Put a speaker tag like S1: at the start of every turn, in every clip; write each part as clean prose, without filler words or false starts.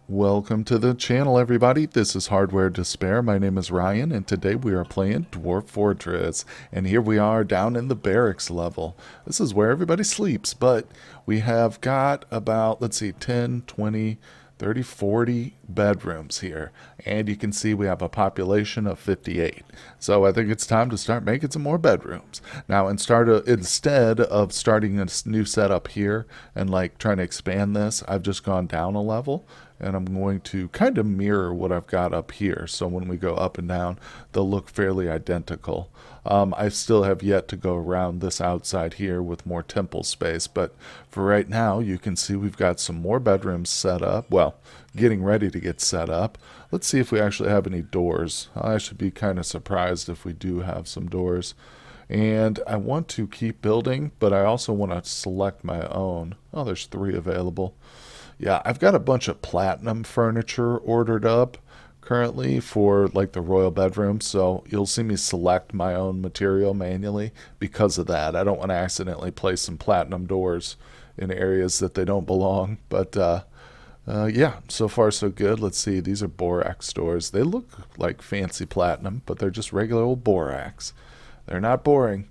S1: Welcome to the channel, everybody. This is Hardware Despair. My name is Ryan, and today we are playing Dwarf Fortress. And here we are down in the barracks level. This is where everybody sleeps, but we have got about, let's see, 10, 20, 30, 40 bedrooms here. And you can see we have a population of 58. So I think it's time to start making some more bedrooms. Now, instead of starting this new setup here and like trying to expand this, I've just gone down a level. And I'm going to kind of mirror what I've got up here. So when we go up and down, they'll look fairly identical. I still have yet to go around this outside here with more temple space. But for right now, you can see we've got some more bedrooms set up. Well, getting ready to get set up. Let's see if we actually have any doors. I should be kind of surprised if we do have some doors. And I want to keep building, but I also want to select my own. Oh, there's 3 available. Yeah, I've got a bunch of platinum furniture ordered up currently for like the royal bedroom, so you'll see me select my own material manually because of that. I don't want to accidentally place some platinum doors in areas that they don't belong, but yeah, so far so good. Let's see, these are borax doors. They look like fancy platinum, but they're just regular old borax. They're not boring.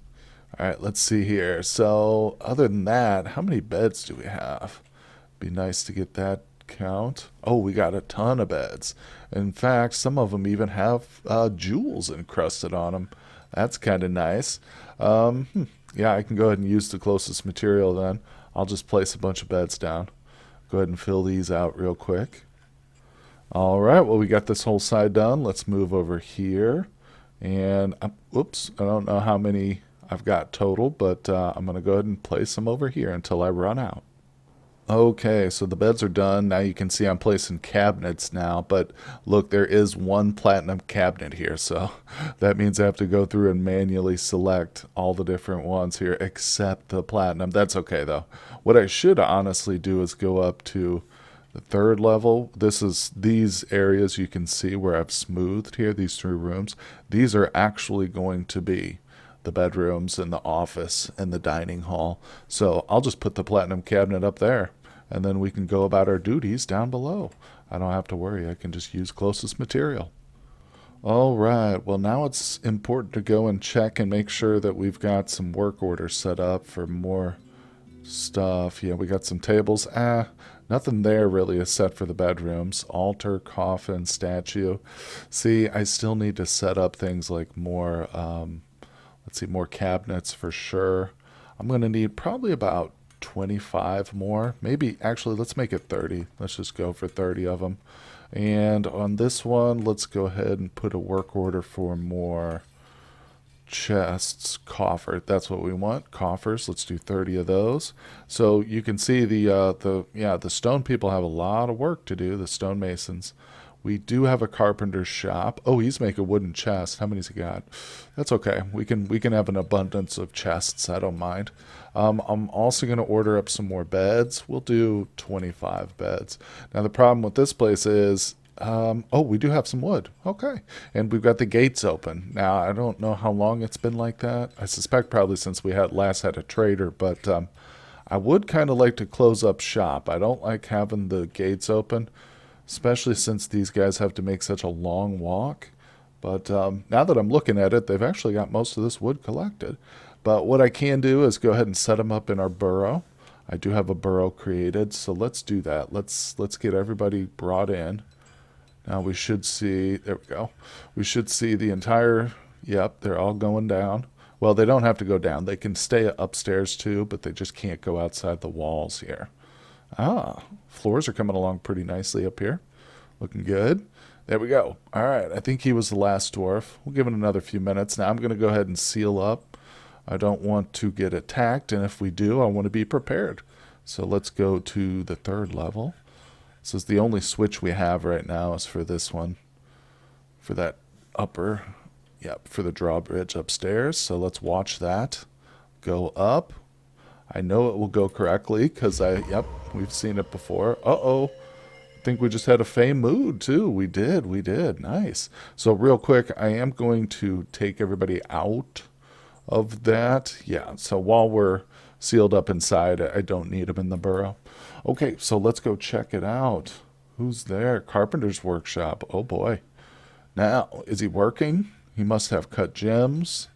S1: All right, let's see here. So other than that, how many beds do we have? Be nice to get that count. Oh, we got a ton of beds. In fact, some of them even have jewels encrusted on them. That's kind of nice. Yeah, I can go ahead and use the closest material then. I'll just place a bunch of beds down. Go ahead and fill these out real quick. All right, well, we got this whole side done. Let's move over here. And, oops, I don't know how many I've got total, but I'm going to go ahead and place them over here until I run out. Okay, so the beds are done. Now you can see I'm placing cabinets now, but look, there is one platinum cabinet here, so that means I have to go through and manually select all the different ones here except the platinum. That's okay though. What I should honestly do is go up to the 3rd level. This is these areas you can see where I've smoothed here, these 3 rooms. These are actually going to be the bedrooms and the office and the dining hall. So I'll just put the platinum cabinet up there. And then we can go about our duties down below. I don't have to worry. I can just use closest material. All right. Well, now it's important to go and check and make sure that we've got some work orders set up for more stuff. Yeah, we got some tables. Nothing there really is set for the bedrooms. Altar, coffin, statue. See, I still need to set up things like more, let's see, more cabinets for sure. I'm going to need probably about 25 more, maybe. Actually, let's make it 30. Let's just go for 30 of them. And on this one, let's go ahead and put a work order for more chests. Coffer, that's what we want. Coffers, let's do 30 of those. So you can see the stone people have a lot of work to do, the stonemasons. We do have a carpenter's shop. Oh, he's making a wooden chest. How many's he got? That's okay. We can have an abundance of chests. I don't mind. I'm also going to order up some more beds. We'll do 25 beds. Now, the problem with this place is, oh, we do have some wood. Okay. And we've got the gates open. Now, I don't know how long it's been like that. I suspect probably since we last had a trader, but I would kind of like to close up shop. I don't like having the gates open, especially since these guys have to make such a long walk. But now that I'm looking at it, they've actually got most of this wood collected. But what I can do is go ahead and set them up in our burrow. I do have a burrow created, so let's do that. Let's get everybody brought in. Now we should see, there we go. We should see the entire, yep, they're all going down. Well, they don't have to go down. They can stay upstairs too, but they just can't go outside the walls here. Ah, floors are coming along pretty nicely up here. Looking good. There we go. All right, I think he was the last dwarf. We'll give it another few minutes. Now I'm going to go ahead and seal up. I don't want to get attacked, and if we do, I want to be prepared. So let's go to the 3rd level. This is the only switch we have right now is for this one. For that upper, yep, for the drawbridge upstairs. So let's watch that go up. I know it will go correctly because yep, we've seen it before. Uh-oh. I think we just had a Fey mood too. We did. Nice. So real quick, I am going to take everybody out of that. Yeah, so while we're sealed up inside, I don't need them in the burrow. Okay, so let's go check it out. Who's there? Carpenter's workshop. Oh boy. Now, is he working? He must have cut gems.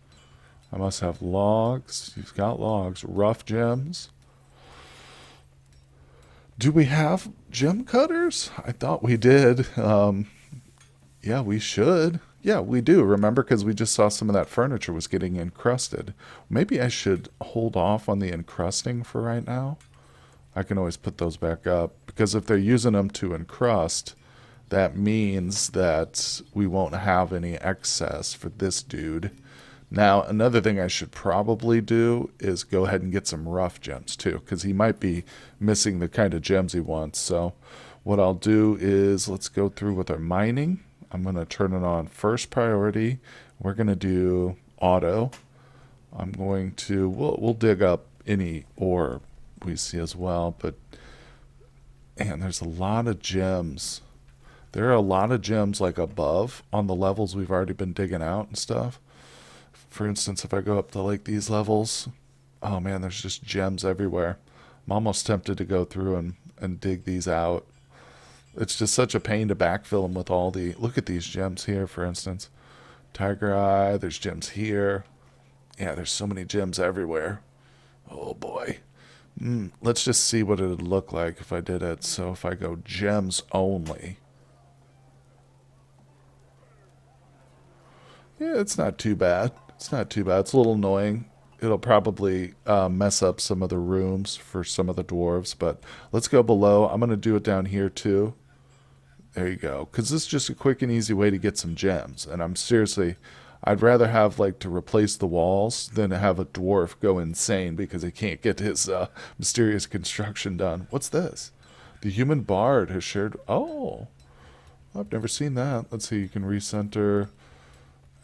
S1: I must have logs. He's got logs. Rough gems. Do we have gem cutters? I thought we did. Yeah, we should. Yeah, we do. Remember, because we just saw some of that furniture was getting encrusted. Maybe I should hold off on the encrusting for right now. I can always put those back up. Because if they're using them to encrust, that means that we won't have any excess for this dude. Now, another thing I should probably do is go ahead and get some rough gems too, because he might be missing the kind of gems he wants. So what I'll do is let's go through with our mining. I'm going to turn it on first priority. We're going to do auto. I'm going to, we'll dig up any ore we see as well, but man, there's a lot of gems. There are a lot of gems like above on the levels we've already been digging out and stuff. For instance, if I go up to like these levels, oh man, there's just gems everywhere. I'm almost tempted to go through and dig these out. It's just such a pain to backfill them with all the, look at these gems here, for instance. Tiger Eye, there's gems here. Yeah, there's so many gems everywhere. Oh boy. Let's just see what it would look like if I did it. So if I go gems only. Yeah, it's not too bad. It's not too bad. It's a little annoying. It'll probably mess up some of the rooms for some of the dwarves, but let's go below. I'm going to do it down here too. There you go. Because this is just a quick and easy way to get some gems. And I'm seriously, I'd rather have like to replace the walls than to have a dwarf go insane because he can't get his mysterious construction done. What's this? The human bard has shared. Oh, I've never seen that. Let's see. You can recenter.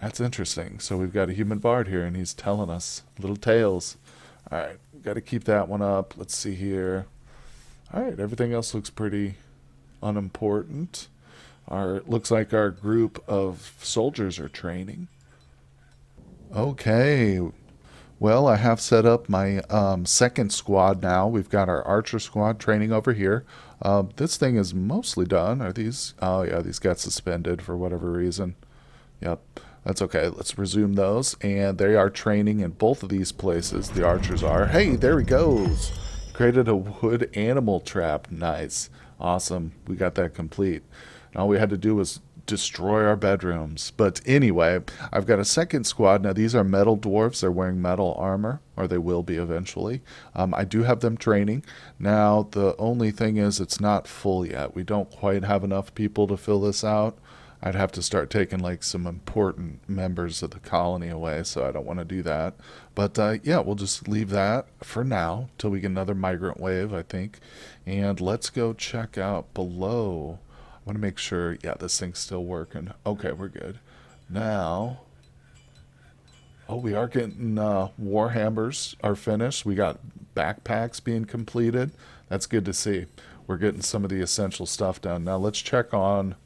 S1: That's interesting. So we've got a human bard here, and he's telling us little tales. All right, got to keep that one up. Let's see here. All right, everything else looks pretty unimportant. It looks like our group of soldiers are training. Okay. Well, I have set up my second squad now. We've got our archer squad training over here. This thing is mostly done. Are these? Oh, yeah, these got suspended for whatever reason. Yep. That's okay. Let's resume those. And they are training in both of these places. The archers are. Hey, there he goes. Created a wood animal trap. Nice. Awesome. We got that complete. And all we had to do was destroy our bedrooms. But anyway, I've got a second squad. Now, these are metal dwarves. They're wearing metal armor, or they will be eventually. I do have them training. Now, the only thing is it's not full yet. We don't quite have enough people to fill this out. I'd have to start taking like some important members of the colony away, so I don't want to do that. But yeah, we'll just leave that for now till we get another migrant wave, I think. And let's go check out below. I want to make sure, yeah, this thing's still working. Okay, we're good. Now, oh, we are getting Warhammers are finished. We got backpacks being completed. That's good to see. We're getting some of the essential stuff done. Now let's check on.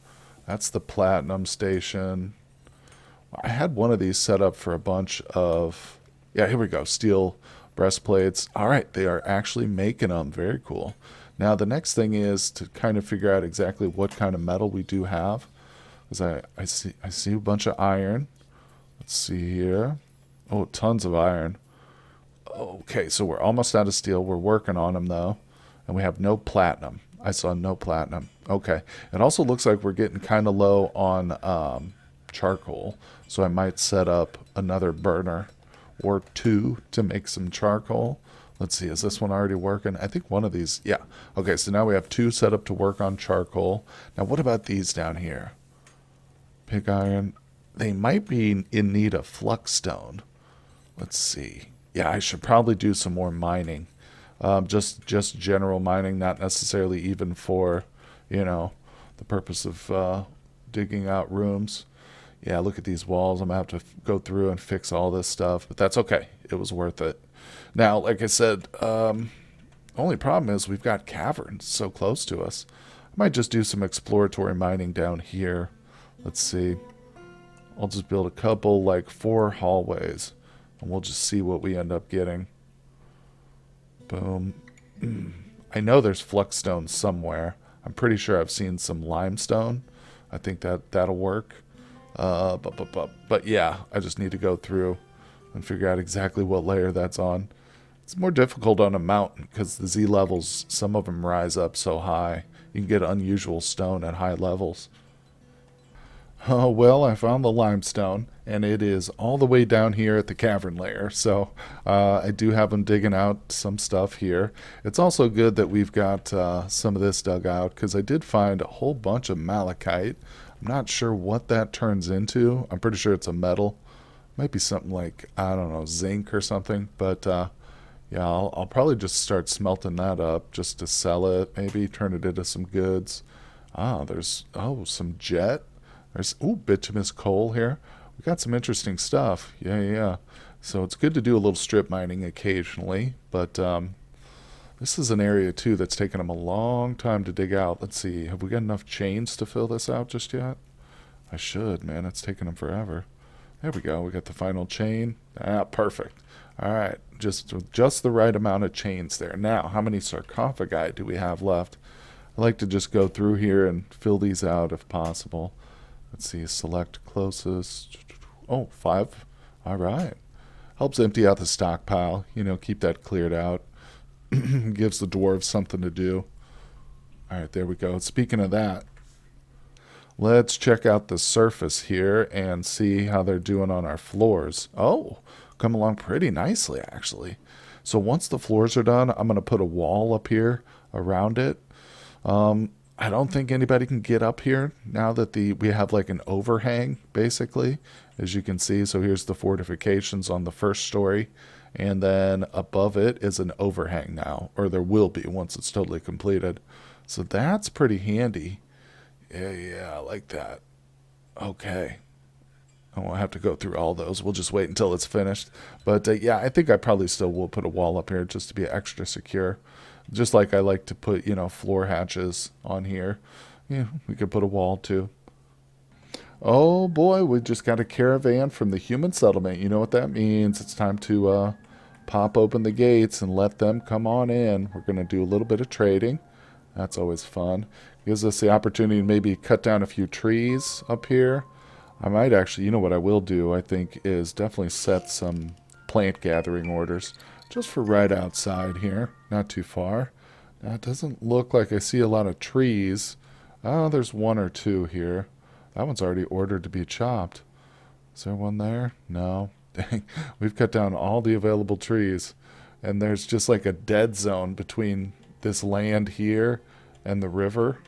S1: That's the platinum station. I had one of these set up for a bunch of, yeah, here we go, steel breastplates. All right, they are actually making them. Very cool. Now, the next thing is to kind of figure out exactly what kind of metal we do have. Because I see a bunch of iron. Let's see here. Oh, tons of iron. Okay, so we're almost out of steel. We're working on them, though. And we have no platinum. I saw no platinum. Okay. It also looks like we're getting kind of low on charcoal. So I might set up another burner or two to make some charcoal. Let's see. Is this one already working? I think one of these. Yeah. Okay. So now we have two set up to work on charcoal. Now, what about these down here? Pig iron. They might be in need of flux stone. Let's see. Yeah, I should probably do some more mining. Just general mining, not necessarily even for, the purpose of digging out rooms. Yeah, look at these walls. I'm going to have to go through and fix all this stuff, but that's okay. It was worth it. Now, like I said, only problem is we've got caverns so close to us. I might just do some exploratory mining down here. Let's see. I'll just build a couple, like 4 hallways, and we'll just see what we end up getting. Boom. I know there's flux stones somewhere. I'm pretty sure I've seen some limestone. I think that'll work. But yeah, I just need to go through and figure out exactly what layer that's on. It's more difficult on a mountain because the Z levels, some of them rise up so high. You can get unusual stone at high levels. Oh, well, I found the limestone, and it is all the way down here at the cavern layer. So I do have them digging out some stuff here. It's also good that we've got some of this dug out because I did find a whole bunch of malachite. I'm not sure what that turns into. I'm pretty sure it's a metal. Might be something like, I don't know, zinc or something. But yeah, I'll probably just start smelting that up just to sell it. Maybe turn it into some goods. There's, some jet. There's, bituminous coal here. We got some interesting stuff. Yeah. So it's good to do a little strip mining occasionally. But this is an area, too, that's taken them a long time to dig out. Let's see. Have we got enough chains to fill this out just yet? I should, man. It's taken them forever. There we go. We got the final chain. Perfect. All right. Just the right amount of chains there. Now, how many sarcophagi do we have left? I like to just go through here and fill these out if possible. Let's see, select closest. 5. All right. Helps empty out the stockpile. Keep that cleared out. Gives the dwarves something to do. All right, there we go. Speaking of that, let's check out the surface here and see how they're doing on our floors. Oh, come along pretty nicely, actually. So once the floors are done, I'm going to put a wall up here around it. I don't think anybody can get up here now that we have like an overhang, basically, as you can see. So here's the fortifications on the first story, and then above it is an overhang now, or there will be once it's totally completed. So that's pretty handy. Yeah, I like that. Okay. I won't have to go through all those. We'll just wait until it's finished. But yeah, I think I probably still will put a wall up here just to be extra secure. Just like I like to put, floor hatches on here. Yeah, we could put a wall too. Oh boy, we just got a caravan from the human settlement. You know what that means. It's time to pop open the gates and let them come on in. We're going to do a little bit of trading. That's always fun. Gives us the opportunity to maybe cut down a few trees up here. I might actually, what I will do, I think, is definitely set some plant gathering orders. Just for right outside here, not too far. Now, it doesn't look like I see a lot of trees. Oh, there's one or two here. That one's already ordered to be chopped. Is there one there? No. Dang, we've cut down all the available trees. And there's just like a dead zone between this land here and the river.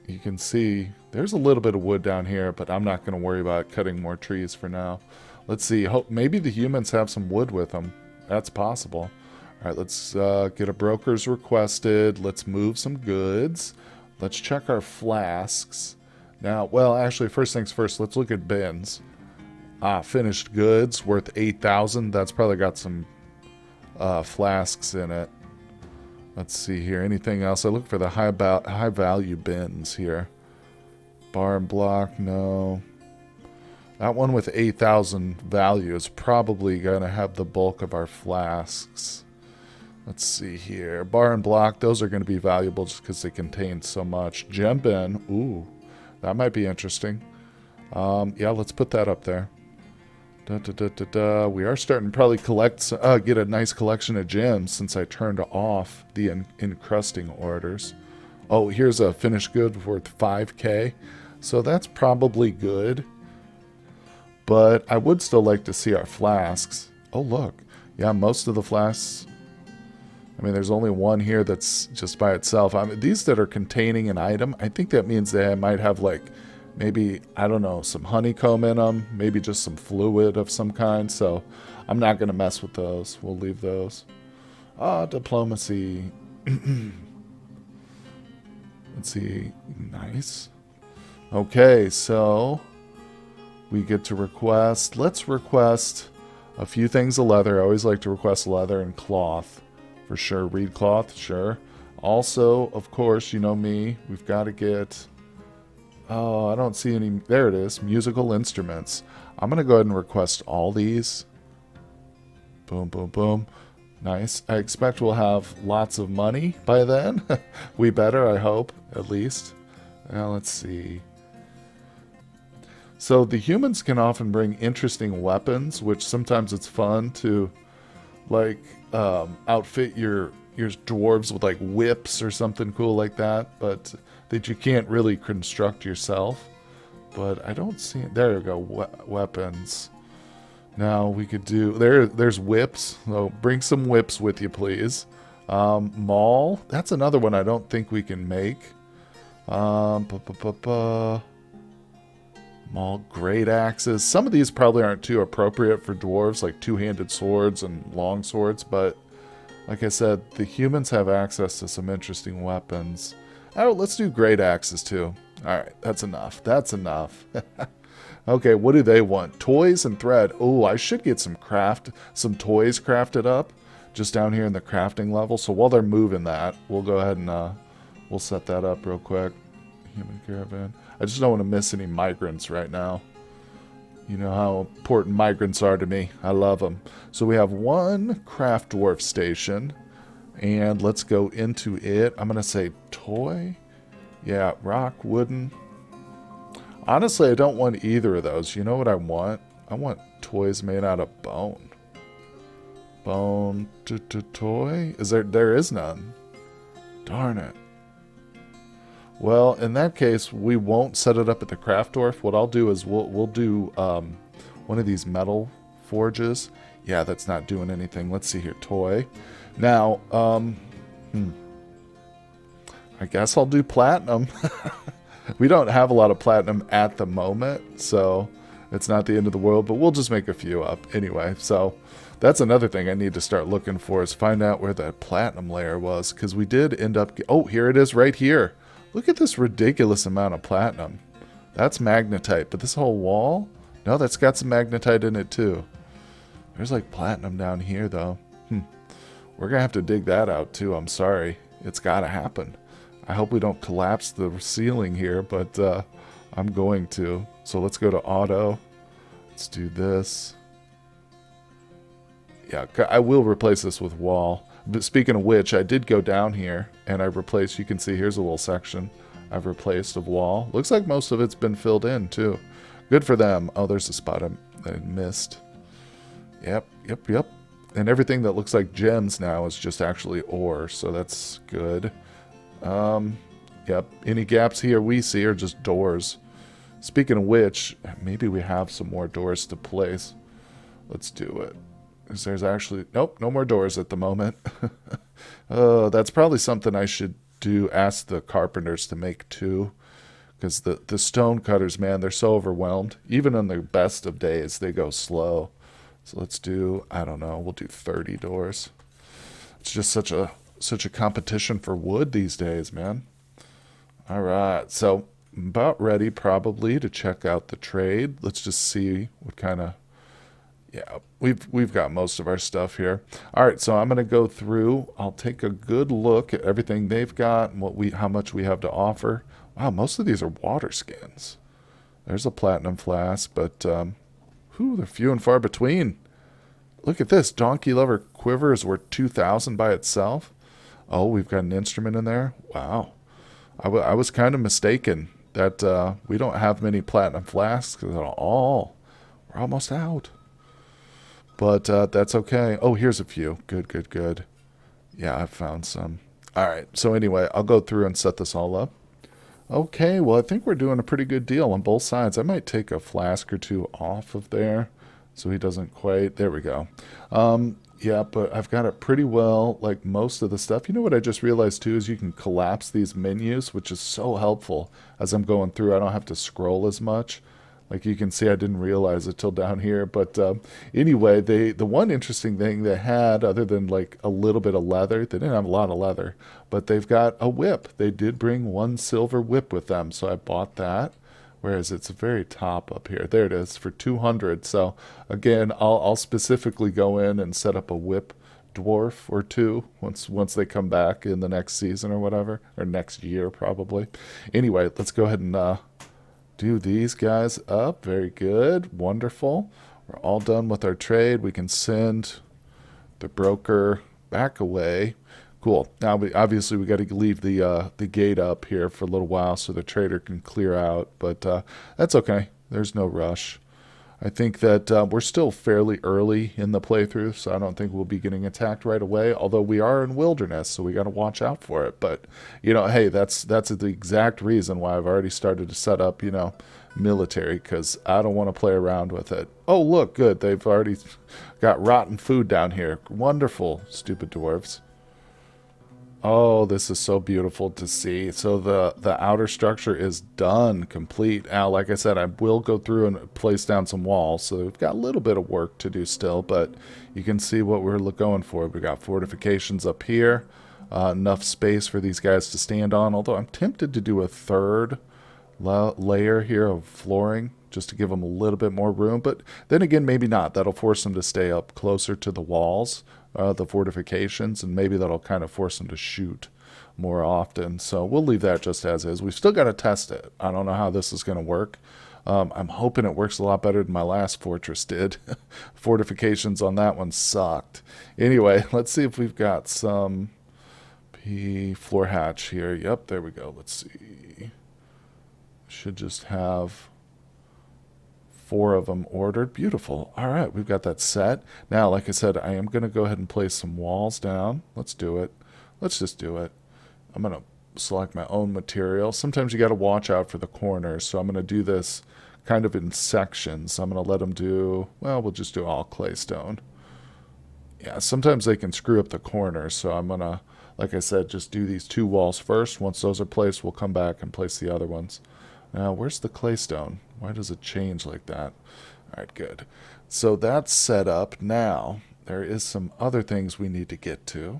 S1: You can see there's a little bit of wood down here, but I'm not going to worry about cutting more trees for now. Let's see. Maybe the humans have some wood with them. That's possible. All right, let's get a broker's requested. Let's move some goods. Let's check our flasks. Now, well, actually, first things first, let's look at bins. Finished goods worth 8,000. That's probably got some flasks in it. Let's see here. Anything else? I look for the high value bins here. Bar and block, no. That one with 8,000 value is probably going to have the bulk of our flasks. Let's see here. Bar and block, those are going to be valuable just because they contain so much. Gem bin, ooh, that might be interesting. Yeah, let's put that up there. We are starting to probably get a nice collection of gems since I turned off the encrusting orders. Oh, here's a finished good worth 5K. So that's probably good. But I would still like to see our flasks. Oh, look. Yeah, most of the flasks. I mean, there's only one here that's just by itself. I mean, these that are containing an item, I think that means they might have, like, maybe, I don't know, some honeycomb in them. Maybe just some fluid of some kind. So I'm not going to mess with those. We'll leave those. Diplomacy. Let's see. Nice. Okay, so we get to request. Let's request a few things of leather. I always like to request leather and cloth. For sure. Reed cloth, sure. Also, of course, you know me. We've got to get... Oh, I don't see any... There it is. Musical instruments. I'm going to go ahead and request all these. Boom, boom, boom. Nice. I expect we'll have lots of money by then. We better, I hope, at least. Now, let's see. So the humans can often bring interesting weapons, which sometimes it's fun to, like, outfit your dwarves with, like, whips or something cool like that, but that you can't really construct yourself. But I don't see it. There you go. Weapons. Now we could do there's whips. So bring some whips with you, please. Maul. That's another one I don't think we can make. Maul, great axes. Some of these probably aren't too appropriate for dwarves, like two-handed swords and long swords, but like I said, the humans have access to some interesting weapons. Oh, let's do great axes too. Alright, that's enough. That's enough. Okay, what do they want? Toys and thread. Oh, I should get some toys crafted up just down here in the crafting level. So while they're moving that, we'll go ahead and we'll set that up real quick. Human caravan. I just don't want to miss any migrants right now. You know how important migrants are to me. I love them. So we have one craft dwarf station. And let's go into it. I'm going to say toy. Yeah, rock, wooden. Honestly, I don't want either of those. You know what I want? I want toys made out of bone. Bone to toy? There is none. Darn it. Well, in that case, we won't set it up at the craft dwarf. What I'll do is we'll do one of these metal forges. Yeah, that's not doing anything. Let's see here. Toy. Now, I guess I'll do platinum. We don't have a lot of platinum at the moment, so it's not the end of the world, but we'll just make a few up anyway. So that's another thing I need to start looking for, is find out where that platinum layer was, because we did end up... Oh, here it is right here. Look at this ridiculous amount of platinum. That's magnetite, but this whole wall? No, that's got some magnetite in it too. There's like platinum down here though. We're going to have to dig that out too. I'm sorry. It's got to happen. I hope we don't collapse the ceiling here, but I'm going to. So let's go to auto. Let's do this. Yeah, I will replace this with wall. But speaking of which, I did go down here and I replaced, you can see here's a little section I've replaced of wall. Looks like most of it's been filled in too. Good for them. Oh, there's a spot I missed. Yep. And everything that looks like gems now is just actually ore, so that's good. Yep, any gaps here we see are just doors. Speaking of which, maybe we have some more doors to place. Let's do it. Because there's actually... Nope, no more doors at the moment. That's probably something I should do, ask the carpenters to make too. Because the stone cutters, man, they're so overwhelmed. Even on their best of days, they go slow. So let's do, I don't know, we'll do 30 doors. It's just such a competition for wood these days, man. All right, so I'm about ready probably to check out the trade. Let's just see what kind of... Yeah, we've got most of our stuff here. All right, so I'm going to go through. I'll take a good look at everything they've got and how much we have to offer. Wow, most of these are water skins. There's a platinum flask, but they're few and far between. Look at this. Donkey Lover Quiver is worth 2,000 by itself. Oh, we've got an instrument in there. Wow. I was kind of mistaken that we don't have many platinum flasks at all. We're almost out. But that's okay. Oh, here's a few. Good. Yeah, I found some. All right. So anyway, I'll go through and set this all up. Okay, well, I think we're doing a pretty good deal on both sides. I might take a flask or two off of there so he doesn't quite... There we go. Yeah, but I've got it pretty well, like most of the stuff. You know what I just realized, too, is you can collapse these menus, which is so helpful as I'm going through. I don't have to scroll as much. Like you can see, I didn't realize it till down here. But anyway, the one interesting thing they had, other than like a little bit of leather, they didn't have a lot of leather, but they've got a whip. They did bring one silver whip with them, so I bought that. Whereas it's very top up here. There it is for 200. So again, I'll specifically go in and set up a whip dwarf or two once they come back in the next season or whatever, or next year probably. Anyway, let's go ahead and do these guys up. Very good. Wonderful. We're all done with our trade. We can send the broker back away. Cool. Now, obviously, we got to leave the gate up here for a little while so the trader can clear out. But that's okay. There's no rush. I think that we're still fairly early in the playthrough, so I don't think we'll be getting attacked right away. Although we are in wilderness, so we got to watch out for it. But hey, that's the exact reason why I've already started to set up, military, because I don't want to play around with it. Oh, look, good. They've already got rotten food down here. Wonderful, stupid dwarves. Oh, this is so beautiful to see. So the outer structure is done, complete. Now, like I said, I will go through and place down some walls. So we've got a little bit of work to do still, but you can see what we're going for. We got fortifications up here, enough space for these guys to stand on. Although I'm tempted to do a third layer here of flooring just to give them a little bit more room. But then again, maybe not. That'll force them to stay up closer to the walls. The fortifications, and maybe that'll kind of force them to shoot more often. So we'll leave that just as is. We've still got to test it. I don't know how this is going to work. I'm hoping it works a lot better than my last fortress did. Fortifications on that one sucked. Anyway, let's see if we've got some floor hatch here. Yep, there we go. Let's see. Should just have 4 of them ordered. Beautiful. All right, we've got that set. Now, like I said, I am going to go ahead and place some walls down. Let's do it. Let's just do it. I'm going to select my own material. Sometimes you got to watch out for the corners, so I'm going to do this kind of in sections. I'm going to let them do, well, we'll just do all claystone. Yeah, sometimes they can screw up the corners, so I'm going to, like I said, just do these 2 walls first. Once those are placed, we'll come back and place the other ones. Now, where's the claystone? Why does it change like that? All right, good. So that's set up. Now, there is some other things we need to get to.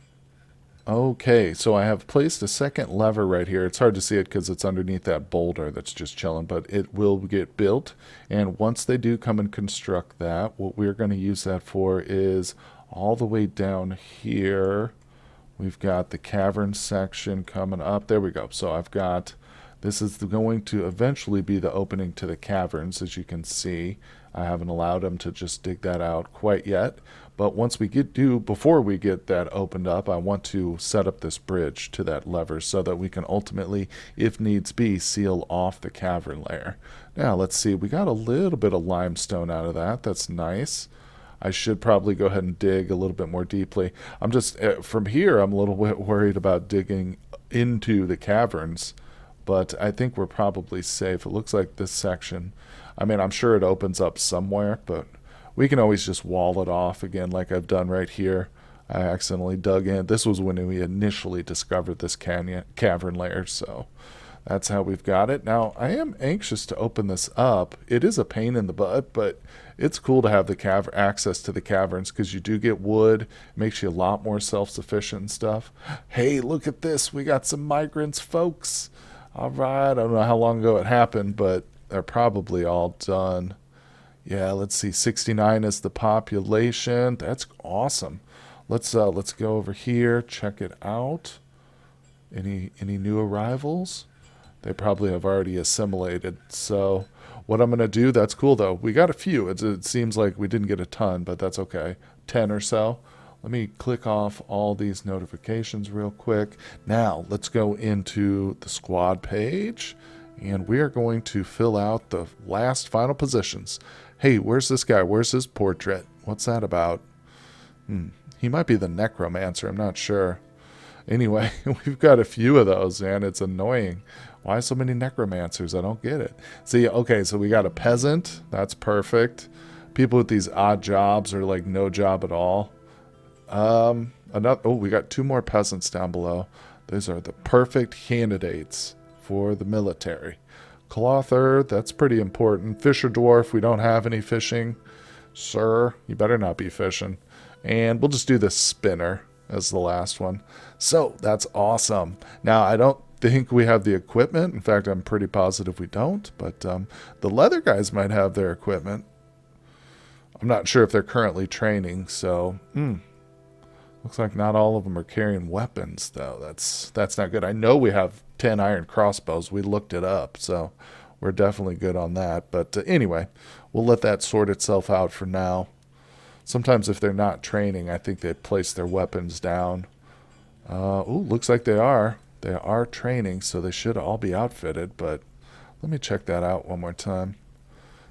S1: Okay, so I have placed a second lever right here. It's hard to see it because it's underneath that boulder that's just chilling, but it will get built. And once they do come and construct that, what we're going to use that for is all the way down here. We've got the cavern section coming up. There we go. So I've got... This is going to eventually be the opening to the caverns, as you can see. I haven't allowed them to just dig that out quite yet. But once we before we get that opened up, I want to set up this bridge to that lever so that we can ultimately, if needs be, seal off the cavern layer. Now, let's see. We got a little bit of limestone out of that. That's nice. I should probably go ahead and dig a little bit more deeply. I'm just, from here, I'm a little bit worried about digging into the caverns. But I think we're probably safe. It looks like this section, I mean, I'm sure it opens up somewhere, but we can always just wall it off again like I've done right here. I accidentally dug in. This was when we initially discovered this cavern layer, so that's how we've got it. Now, I am anxious to open this up. It is a pain in the butt, but it's cool to have the access to the caverns because you do get wood. It makes you a lot more self-sufficient and stuff. Hey, look at this. We got some migrants, folks. All right, I don't know how long ago it happened, but they're probably all done. Yeah, let's see. 69 is the population. That's awesome. Let's go over here, check it out. Any new arrivals? They probably have already assimilated. So what I'm going to do, that's cool though. We got a few. It seems like we didn't get a ton, but that's okay. 10 or so. Let me click off all these notifications real quick. Now, let's go into the squad page, and we are going to fill out the last final positions. Hey, where's this guy? Where's his portrait? What's that about? He might be the necromancer. I'm not sure. Anyway, we've got a few of those, man. It's annoying. Why so many necromancers? I don't get it. See, okay, so we got a peasant. That's perfect. People with these odd jobs or like no job at all. We got 2 more peasants down below. Those are the perfect candidates for the military. Clother, that's pretty important. Fisher dwarf, we don't have any fishing. Sir, you better not be fishing. And we'll just do the spinner as the last one. So, that's awesome. Now, I don't think we have the equipment. In fact, I'm pretty positive we don't. But the leather guys might have their equipment. I'm not sure if they're currently training, so... Looks like not all of them are carrying weapons, though. That's not good. I know we have 10 iron crossbows. We looked it up, so we're definitely good on that. But anyway, we'll let that sort itself out for now. Sometimes if they're not training, I think they place their weapons down. Ooh, looks like they are. They are training, so they should all be outfitted, but let me check that out one more time.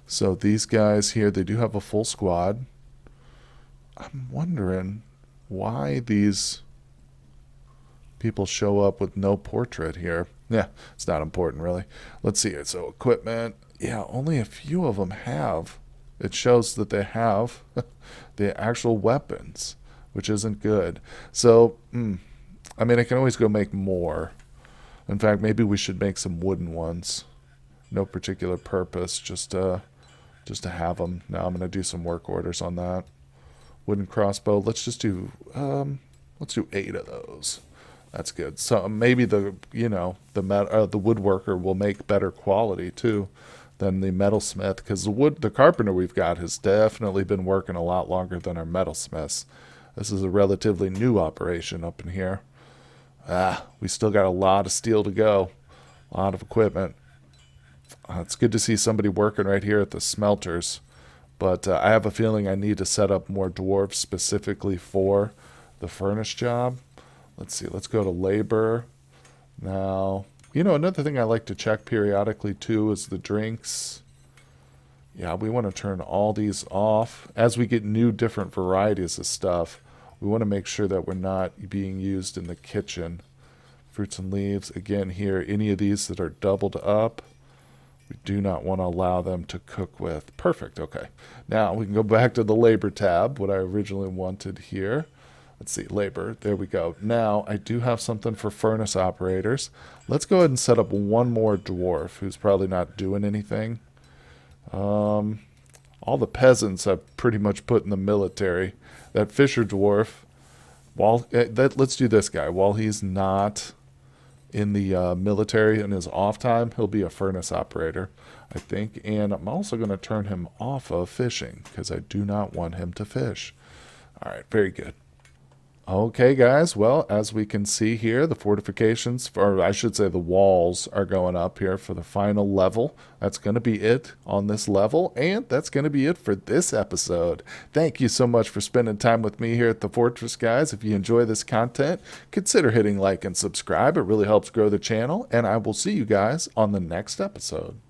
S1: So these guys here, they do have a full squad. I'm wondering why these people show up with no portrait here. Yeah, it's not important really. Let's see it. So equipment, yeah, only a few of them have. It shows that they have the actual weapons, which isn't good. So, I mean, I can always go make more. In fact, maybe we should make some wooden ones. No particular purpose, just to have them. Now I'm going to do some work orders on that. Wooden crossbow. Let's just do let's do 8 of those. That's good. So maybe the woodworker will make better quality too than the metalsmith, because the carpenter we've got has definitely been working a lot longer than our metalsmiths. This is a relatively new operation up in here. We still got a lot of steel to go, a lot of equipment. It's good to see somebody working right here at the smelters, but I have a feeling I need to set up more dwarves specifically for the furnace job. Let's see, let's go to labor. Now, another thing I like to check periodically too is the drinks. Yeah, we want to turn all these off. As we get new different varieties of stuff, we want to make sure that we're not being used in the kitchen. Fruits and leaves, again here, any of these that are doubled up, we do not want to allow them to cook with. Perfect, okay. Now we can go back to the labor tab, what I originally wanted here. Let's see, labor, there we go. Now I do have something for furnace operators. Let's go ahead and set up one more dwarf who's probably not doing anything. All the peasants I've pretty much put in the military. That fisher dwarf, let's do this guy. While he's not in the military in his off time, he'll be a furnace operator, I think. And I'm also going to turn him off of fishing because I do not want him to fish. All right, very good. Okay, guys, well, as we can see here, the fortifications, or I should say the walls, are going up here for the final level. That's going to be it on this level, and that's going to be it for this episode. Thank you so much for spending time with me here at the Fortress, guys. If you enjoy this content, consider hitting like and subscribe. It really helps grow the channel, and I will see you guys on the next episode.